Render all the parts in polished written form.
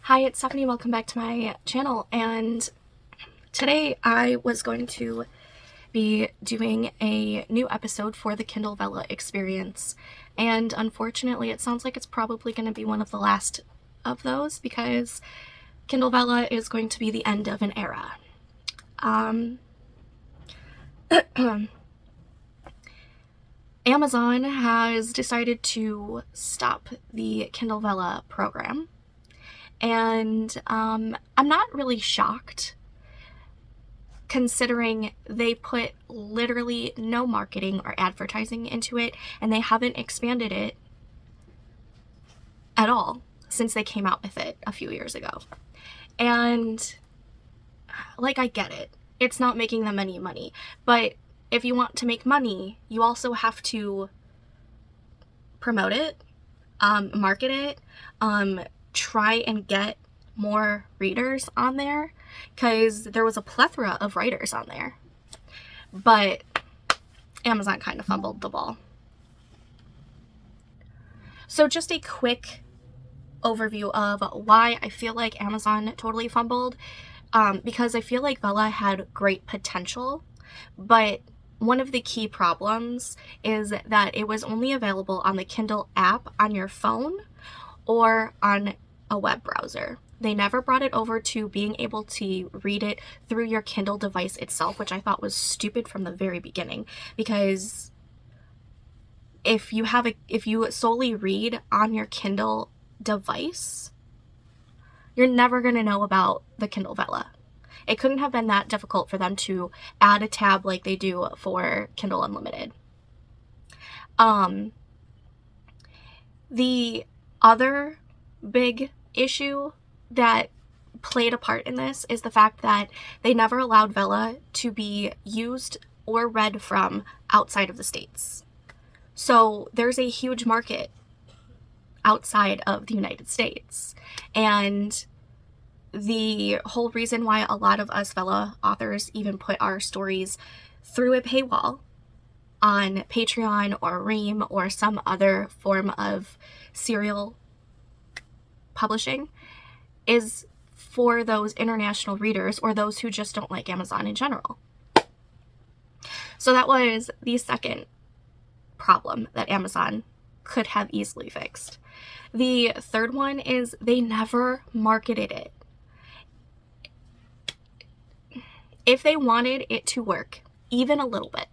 Hi, it's Stephanie. Welcome back to my channel. And today I was going to be doing a new episode for the Kindle Vella Experience. And unfortunately, it sounds like it's probably going to be one of the last of those because Kindle Vella is going to be the end of an era. Amazon has decided to stop the Kindle Vella program. And I'm not really shocked, considering they put literally no marketing or advertising into it, and they haven't expanded it at all since they came out with it a few years ago. And, like, I get it. It's not making them any money. But if you want to make money, you also have to promote it, market it, try and get more readers on there, because there was a plethora of writers on there, but Amazon kind of fumbled the ball. So just a quick overview of why I feel like Amazon totally fumbled, because I feel like Vella had great potential, but one of the key problems is that it was only available on the Kindle app on your phone or on a web browser. They never brought it over to being able to read it through your Kindle device itself, which I thought was stupid from the very beginning, because if you solely read on your Kindle device, you're never going to know about the Kindle Vella. It couldn't have been that difficult for them to add a tab like they do for Kindle Unlimited. The other big issue that played a part in this is the fact that they never allowed Vella to be used or read from outside of the States. So there's a huge market outside of the United States. And the whole reason why a lot of us Vella authors even put our stories through a paywall on Patreon or Ream or some other form of serial publishing is for those international readers or those who just don't like Amazon in general. So that was the second problem that Amazon could have easily fixed. The third one is they never marketed it. If they wanted it to work even a little bit,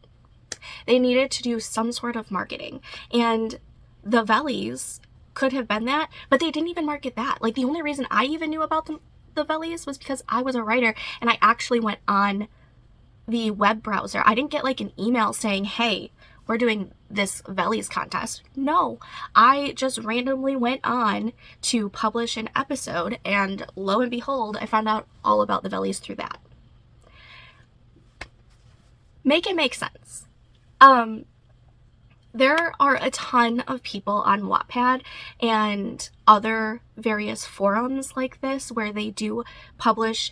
they needed to do some sort of marketing. And the Vellies could have been that, but they didn't even market that. Like, the only reason I even knew about the Vellies was because I was a writer and I actually went on the web browser. I didn't get like an email saying, hey, we're doing this Vellies contest. No, I just randomly went on to publish an episode, and lo and behold, I found out all about the Vellies through that. Make it make sense. There are a ton of people on Wattpad and other various forums like this where they do publish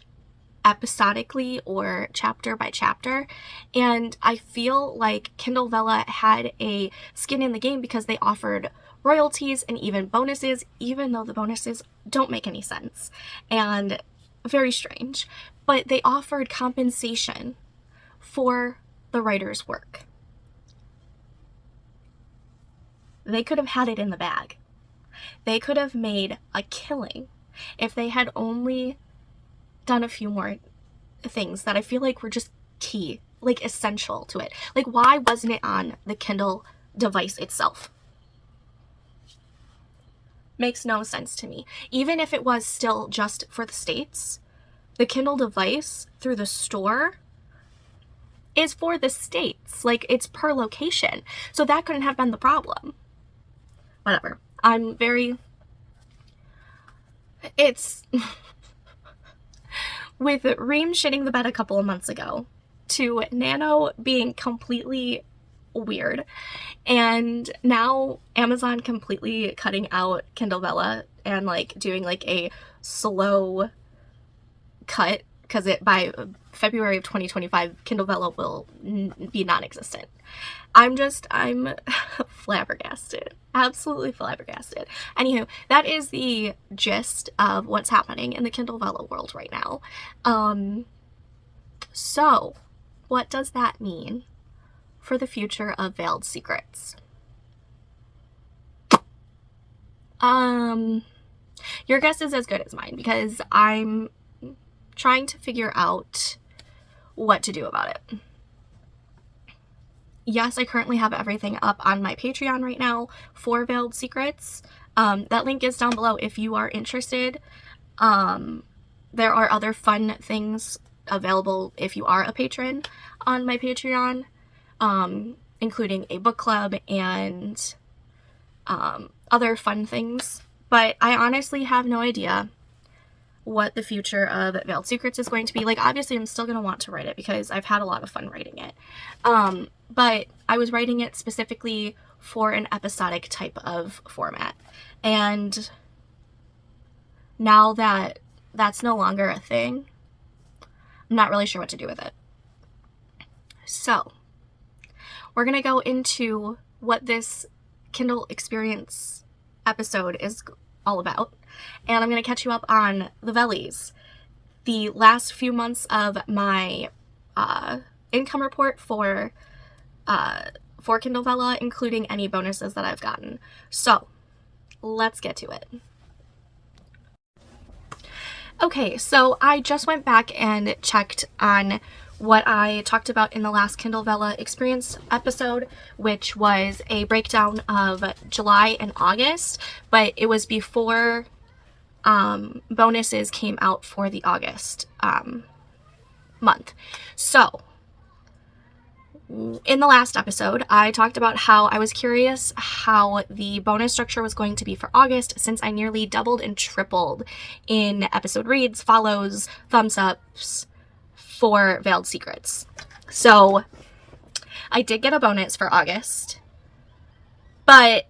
episodically or chapter by chapter, and I feel like Kindle Vella had a skin in the game because they offered royalties and even bonuses, even though the bonuses don't make any sense and very strange, but they offered compensation for the writer's work. They could have had it in the bag. They could have made a killing if they had only done a few more things that I feel like were just key, like essential to it. Like, why wasn't it on the Kindle device itself? Makes no sense to me. Even if it was still just for the States, the Kindle device through the store is for the States. Like, it's per location. So that couldn't have been the problem. Whatever. It's with Ream shitting the bed a couple of months ago to Nano being completely weird, and now Amazon completely cutting out Kindle Vella and like doing like a slow cut because by February of 2025, Kindle Vella will be non-existent. I'm flabbergasted. Absolutely flabbergasted. Anywho, that is the gist of what's happening in the Kindle Vella world right now. So, what does that mean for the future of Veiled Secrets? Your guess is as good as mine, because I'm trying to figure out what to do about it. Yes, I currently have everything up on my Patreon right now for Veiled Secrets. That link is down below if you are interested. There are other fun things available if you are a patron on my Patreon, including a book club and other fun things. But I honestly have no idea what the future of Veiled Secrets is going to be. Like, obviously, I'm still going to want to write it because I've had a lot of fun writing it. But I was writing it specifically for an episodic type of format. And now that that's no longer a thing, I'm not really sure what to do with it. So, we're going to go into what this Kindle Experience episode is all about. And I'm going to catch you up on the Vellies, the last few months of my income report for Kindle Vella, including any bonuses that I've gotten. So, let's get to it. Okay, so I just went back and checked on what I talked about in the last Kindle Vella Experience episode, which was a breakdown of July and August, but it was before bonuses came out for the August month. So, in the last episode, I talked about how I was curious how the bonus structure was going to be for August, since I nearly doubled and tripled in episode reads, follows, thumbs ups for Veiled Secrets. So, I did get a bonus for August, but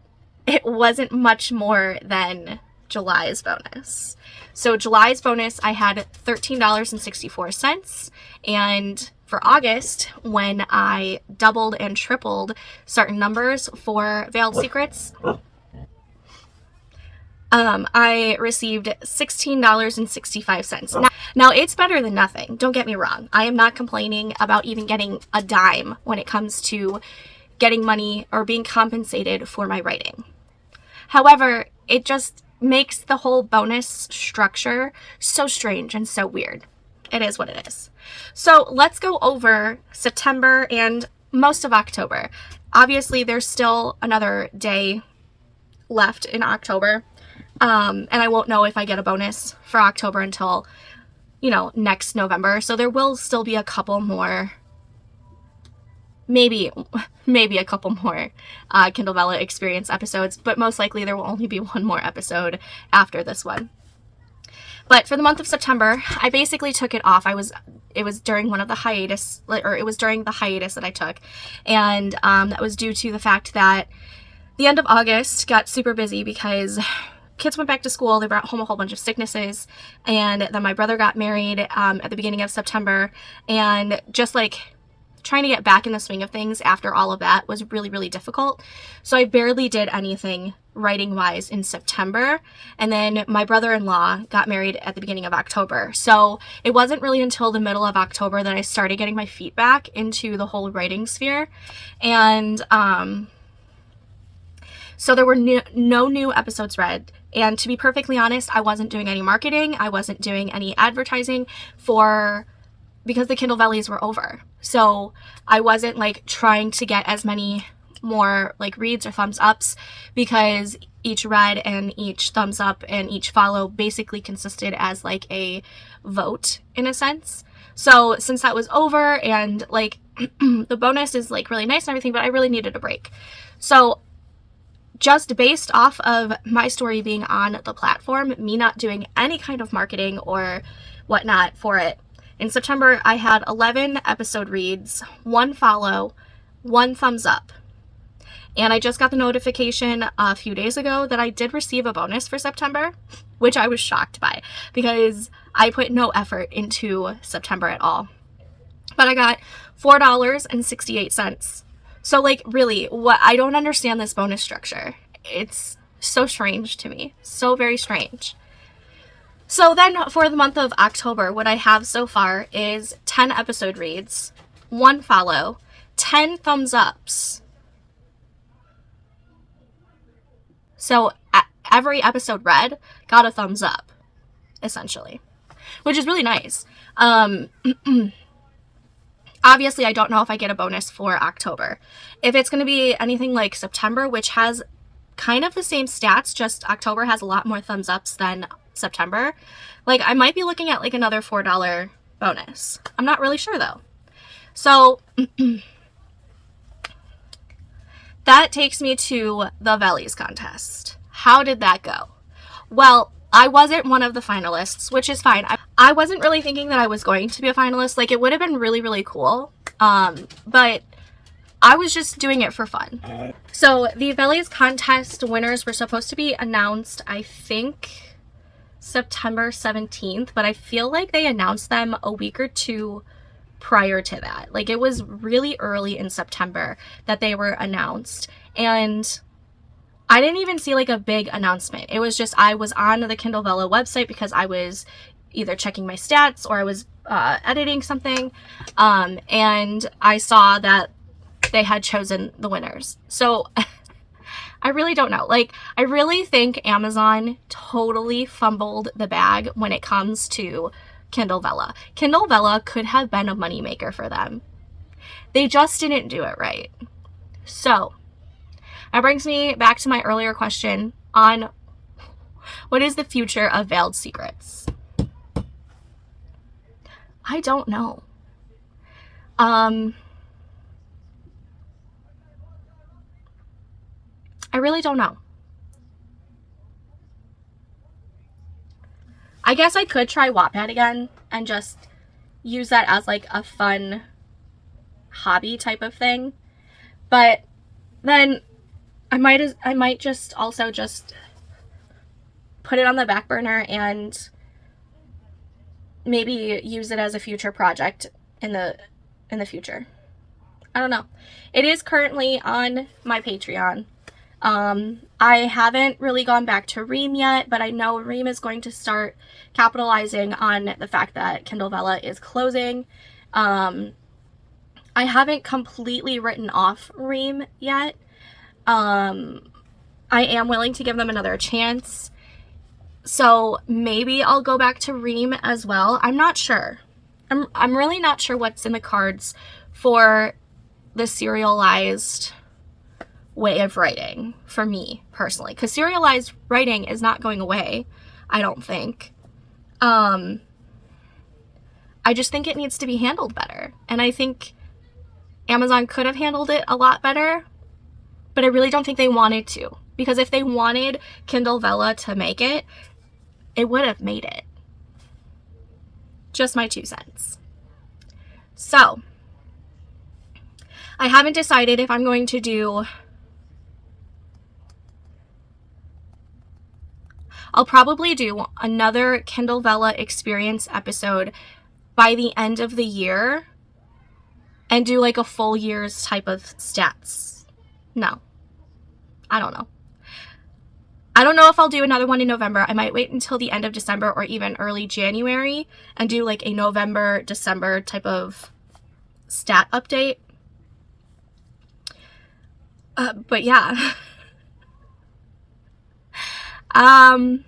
it wasn't much more than July's bonus. So July's bonus, I had $13.64, and for August, when I doubled and tripled certain numbers for Veiled Secrets, I received $16.65. Now, it's better than nothing. Don't get me wrong. I am not complaining about even getting a dime when it comes to getting money or being compensated for my writing. However, it just makes the whole bonus structure so strange and so weird. It is what it is. So let's go over September and most of October. Obviously, there's still another day left in October. And I won't know if I get a bonus for October until, next November. So there will still be a couple more, maybe a couple more Kindle Vella Experience episodes, but most likely there will only be one more episode after this one. But for the month of September, I basically took it off. It was during one of the hiatus, or it was during the hiatus that I took. And that was due to the fact that the end of August got super busy because kids went back to school. They brought home a whole bunch of sicknesses. And then my brother got married at the beginning of September. And just trying to get back in the swing of things after all of that was really, really difficult. So I barely did anything writing-wise in September. And then my brother-in-law got married at the beginning of October. So it wasn't really until the middle of October that I started getting my feet back into the whole writing sphere. And so there were no new episodes read. And to be perfectly honest, I wasn't doing any marketing. I wasn't doing any advertising because the Kindle Vellies were over. So I wasn't trying to get as many more reads or thumbs ups, because each read and each thumbs up and each follow basically consisted as a vote in a sense. So since that was over and the bonus is really nice and everything, but I really needed a break. So just based off of my story being on the platform, me not doing any kind of marketing or whatnot for it, in September, I had 11 episode reads, 1 follow, 1 thumbs up. And I just got the notification a few days ago that I did receive a bonus for September, which I was shocked by, because I put no effort into September at all. But I got $4.68. So like, really, what, I don't understand this bonus structure. It's so strange to me. So very strange. So then for the month of October, what I have so far is 10 episode reads, 1 follow, 10 thumbs ups. So every episode read got a thumbs up, essentially, which is really nice. Obviously, I don't know if I get a bonus for October. If it's going to be anything like September, which has kind of the same stats, just October has a lot more thumbs ups than September, like I might be looking at like another $4 bonus. I'm not really sure though. So that takes me to the Vellies contest. How did that go? Well, I wasn't one of the finalists, which is fine. I wasn't really thinking that I was going to be a finalist. Like, it would have been really, really cool. But I was just doing it for fun. So the Vellies contest winners were supposed to be announced, I think, September 17th. But I feel like they announced them a week or two prior to that. Like, it was really early in September that they were announced. And I didn't even see like a big announcement. It was just, I was on the Kindle Vella website because I was either checking my stats or I was editing something. And I saw that they had chosen the winners. So I really don't know. Like, I really think Amazon totally fumbled the bag when it comes to Kindle Vella. Kindle Vella could have been a moneymaker for them. They just didn't do it right. So that brings me back to my earlier question on what is the future of Veiled Secrets? I don't know. I really don't know. I guess I could try Wattpad again and just use that as like a fun hobby type of thing. But then I might just also just put it on the back burner and maybe use it as a future project in the future. I don't know. It is currently on my Patreon. I haven't really gone back to Ream yet, but I know Ream is going to start capitalizing on the fact that Kindle Vella is closing. I haven't completely written off Ream yet. I am willing to give them another chance. So maybe I'll go back to Ream as well. I'm not sure. I'm really not sure what's in the cards for the serialized way of writing for me personally, because serialized writing is not going away, I don't think. I just think it needs to be handled better, and I think Amazon could have handled it a lot better, but I really don't think they wanted to, because if they wanted Kindle Vella to make it, it would have made it. Just my 2 cents. So I haven't decided if I'm going to do, I'll probably do another Kindle Vella Experience episode by the end of the year and do like a full year's type of stats. No, I don't know. I don't know if I'll do another one in November. I might wait until the end of December or even early January and do like a November, December type of stat update. But yeah. I'm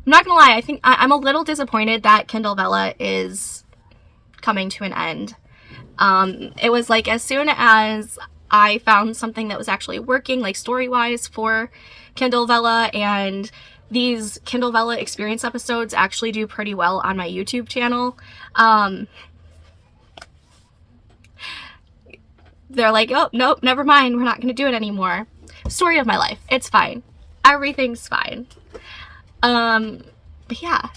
not gonna lie, I think I'm a little disappointed that Kindle Vella is coming to an end. It was like as soon as I found something that was actually working, like story-wise, for Kindle Vella, and these Kindle Vella Experience episodes actually do pretty well on my YouTube channel. They're like, oh, nope, never mind, we're not going to do it anymore. Story of my life. It's fine. Everything's fine. But yeah.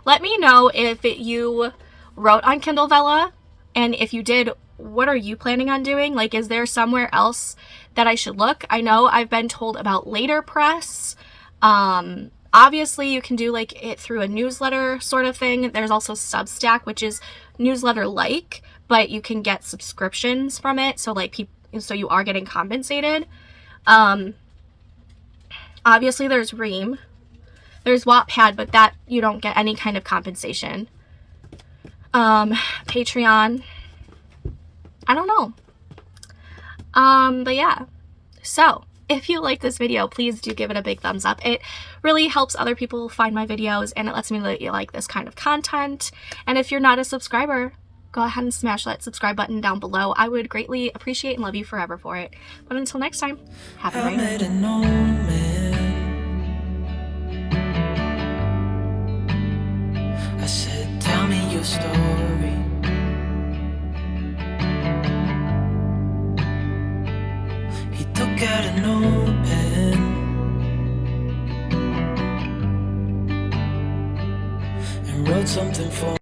Let me know if you wrote on Kindle Vella, and if you did, what are you planning on doing? Like, is there somewhere else that I should look? I know I've been told about Later Press. Obviously, you can do like it through a newsletter sort of thing. There's also Substack, which is newsletter-like, but you can get subscriptions from it. So like so you are getting compensated. Obviously, there's Ream. There's Wattpad, but that you don't get any kind of compensation. Patreon. I don't know. But yeah. So, if you like this video, please do give it a big thumbs up. It really helps other people find my videos, and it lets me know that you like this kind of content. And if you're not a subscriber, go ahead and smash that subscribe button down below. I would greatly appreciate and love you forever for it. But until next time, happy writing. I said, tell me your story. He took out a notepad and wrote something for